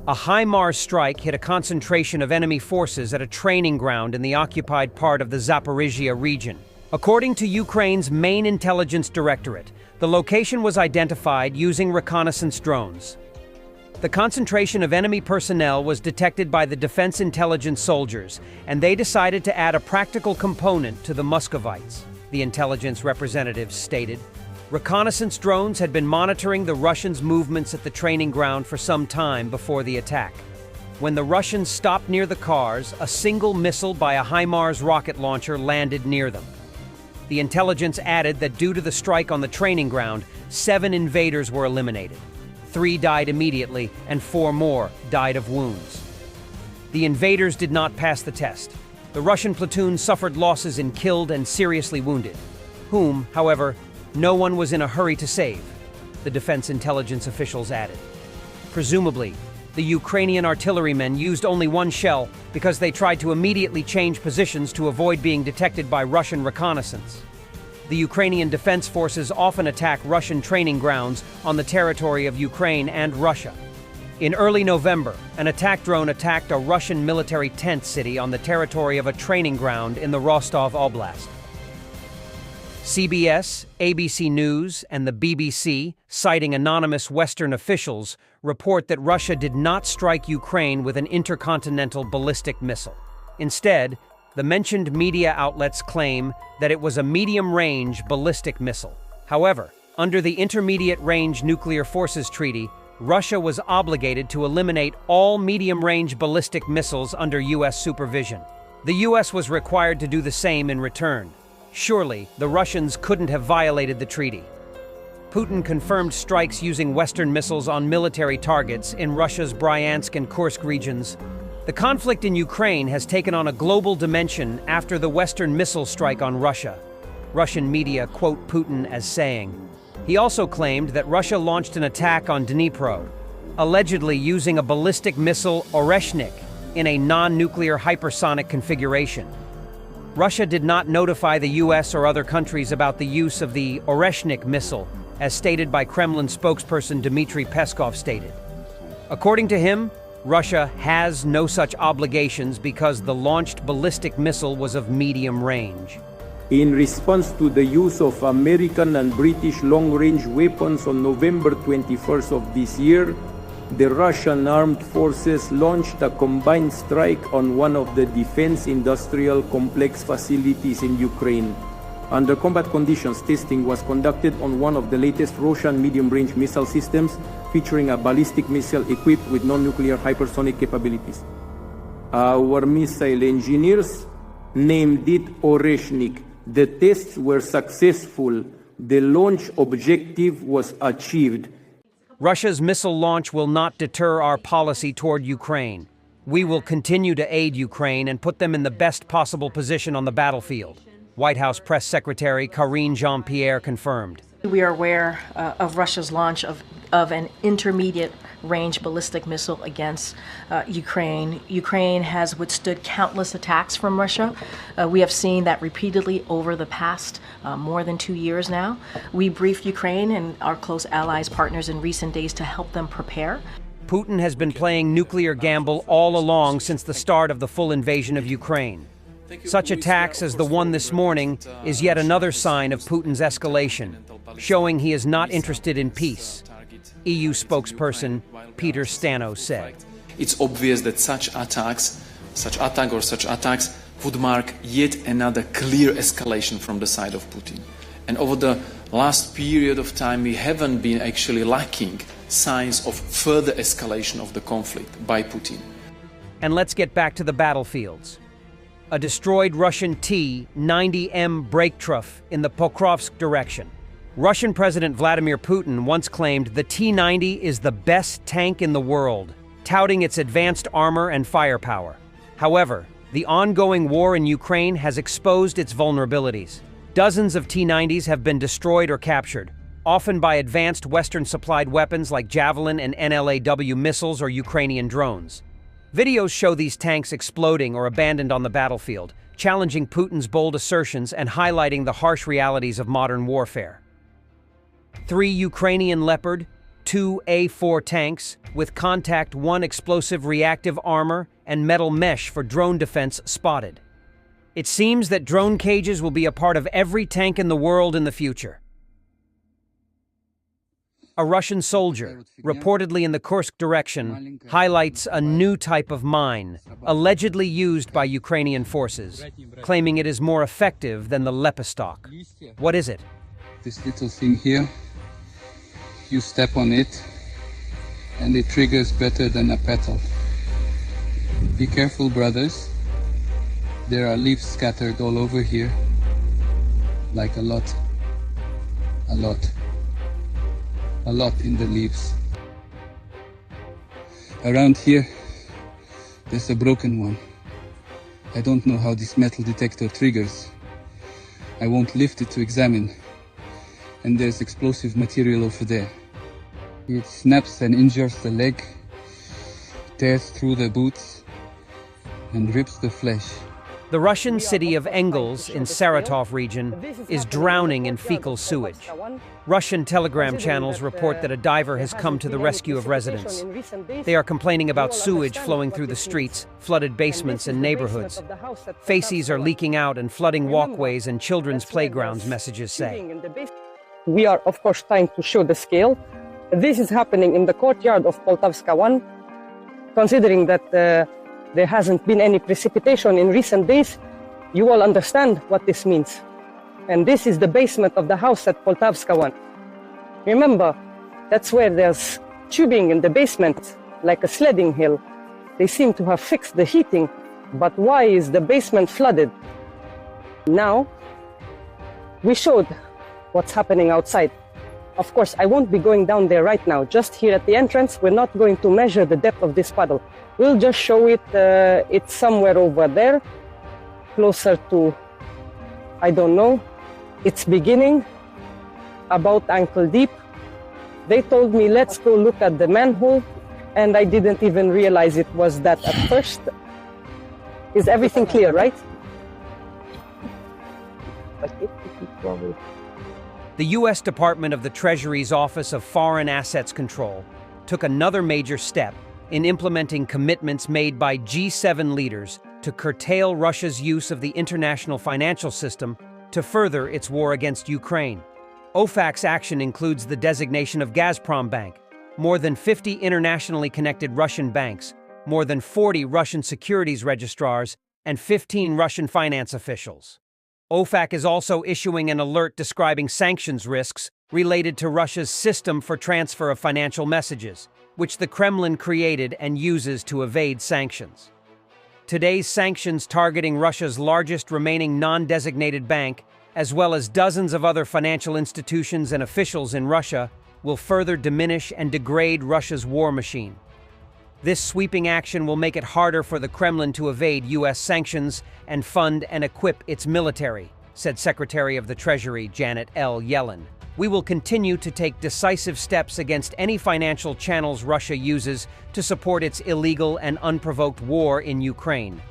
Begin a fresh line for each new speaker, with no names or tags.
A HIMARS strike hit a concentration of enemy forces at a training ground in the occupied part of the Zaporizhia region. According to Ukraine's main intelligence directorate, the location was identified using reconnaissance drones. The concentration of enemy personnel was detected by the defense intelligence soldiers, and they decided to add a practical component to the Muscovites, the intelligence representatives stated. Reconnaissance drones had been monitoring the Russians' movements at the training ground for some time before the attack. When the Russians stopped near the cars, a single missile by a HIMARS rocket launcher landed near them. The intelligence added that due to the strike on the training ground, 7 invaders were eliminated. 3 died immediately, and 4 more died of wounds. The invaders did not pass the test. The Russian platoon suffered losses in killed and seriously wounded, whom, however, no one was in a hurry to save, the defense intelligence officials added. Presumably, the Ukrainian artillerymen used only 1 shell because they tried to immediately change positions to avoid being detected by Russian reconnaissance. The Ukrainian defense forces often attack Russian training grounds on the territory of Ukraine and Russia. In early November, an attack drone attacked a Russian military tent city on the territory of a training ground in the Rostov Oblast. CBS, ABC News, and the BBC, citing anonymous Western officials, report that Russia did not strike Ukraine with an intercontinental ballistic missile. Instead, the mentioned media outlets claim that it was a medium-range ballistic missile. However, under the Intermediate-Range Nuclear Forces Treaty, Russia was obligated to eliminate all medium-range ballistic missiles under U.S. supervision. The U.S. was required to do the same in return. Surely, the Russians couldn't have violated the treaty. Putin confirmed strikes using Western missiles on military targets in Russia's Bryansk and Kursk regions. The conflict in Ukraine has taken on a global dimension after the Western missile strike on Russia. Russian media quote Putin as saying. He also claimed that Russia launched an attack on Dnipro, allegedly using a ballistic missile Oreshnik in a non-nuclear hypersonic configuration. Russia did not notify the U.S. or other countries about the use of the Oreshnik missile, as stated by Kremlin spokesperson Dmitry Peskov stated. According to him, Russia has no such obligations because the launched ballistic missile was of medium range.
In response to the use of American and British long-range weapons on November 21st of this year, the Russian armed forces launched a combined strike on one of the defense industrial complex facilities in Ukraine. Under combat conditions, testing was conducted on one of the latest Russian medium-range missile systems, featuring a ballistic missile equipped with non-nuclear hypersonic capabilities. Our missile engineers named it Oreshnik. The tests were successful. The launch objective was achieved.
Russia's missile launch will not deter our policy toward Ukraine. We will continue to aid Ukraine and put them in the best possible position on the battlefield, White House Press Secretary Karine Jean-Pierre confirmed.
We are aware of Russia's launch of an intermediate-range ballistic missile against Ukraine. Ukraine has withstood countless attacks from Russia. We have seen that repeatedly over the past more than 2 years now. We briefed Ukraine and our close allies, partners in recent days to help them prepare.
Putin has been playing nuclear gamble all along since the start of the full invasion of Ukraine. Such attacks as the one this morning is yet another sign of Putin's escalation, showing he is not interested in peace, EU spokesperson Peter Stano said.
It's obvious that such attacks would mark yet another clear escalation from the side of Putin. And over the last period of time, we haven't been actually lacking signs of further escalation of the conflict by Putin.
And let's get back to the battlefields. A destroyed Russian T-90M Breakthrough in the Pokrovsk direction. Russian President Vladimir Putin once claimed the T-90 is the best tank in the world, touting its advanced armor and firepower. However, the ongoing war in Ukraine has exposed its vulnerabilities. Dozens of T-90s have been destroyed or captured, often by advanced Western-supplied weapons like Javelin and NLAW missiles or Ukrainian drones. Videos show these tanks exploding or abandoned on the battlefield, challenging Putin's bold assertions and highlighting the harsh realities of modern warfare. 3 Ukrainian Leopard 2 A4 tanks with Contact 1 explosive reactive armor and metal mesh for drone defense spotted. It seems that drone cages will be a part of every tank in the world in the future. A Russian soldier, reportedly in the Kursk direction, highlights a new type of mine, allegedly used by Ukrainian forces, claiming it is more effective than the Lepidstock. What is it?
This little thing here, you step on it, and it triggers better than a petal. Be careful, brothers. There are leaves scattered all over here, like a lot in the leaves. Around here, there's a broken one. I don't know how this metal detector triggers. I won't lift it to examine. And there's explosive material over there. It snaps and injures the leg, tears through the boots, and rips the flesh.
The Russian city of Engels in Saratov region is drowning in fecal sewage. Russian telegram channels report that a diver has come to the rescue of residents. They are complaining about sewage flowing through the streets, flooded basements and neighborhoods. Faces are leaking out and flooding walkways and children's playgrounds, messages say.
We are, of course, trying to show the scale. This is happening in the courtyard of Poltavska 1. Considering that there hasn't been any precipitation in recent days, you all understand what this means. And this is the basement of the house at Poltavska 1. Remember, that's where there's tubing in the basement, like a sledding hill. They seem to have fixed the heating, but why is the basement flooded? Now, we showed what's happening outside. Of course, I won't be going down there right now. Just here at the entrance, we're not going to measure the depth of this puddle. We'll just show it, it's somewhere over there, closer to, I don't know, its beginning, about ankle deep. They told me, let's go look at the manhole, and I didn't even realize it was that at first. Is everything clear, right?
The U.S. Department of the Treasury's Office of Foreign Assets Control took another major step in implementing commitments made by G7 leaders to curtail Russia's use of the international financial system to further its war against Ukraine. OFAC's action includes the designation of Gazprom Bank, more than 50 internationally connected Russian banks, more than 40 Russian securities registrars, and 15 Russian finance officials. OFAC is also issuing an alert describing sanctions risks related to Russia's system for transfer of financial messages, which the Kremlin created and uses to evade sanctions. Today's sanctions targeting Russia's largest remaining non-designated bank, as well as dozens of other financial institutions and officials in Russia, will further diminish and degrade Russia's war machine. This sweeping action will make it harder for the Kremlin to evade U.S. sanctions and fund and equip its military, said Secretary of the Treasury Janet L. Yellen. We will continue to take decisive steps against any financial channels Russia uses to support its illegal and unprovoked war in Ukraine,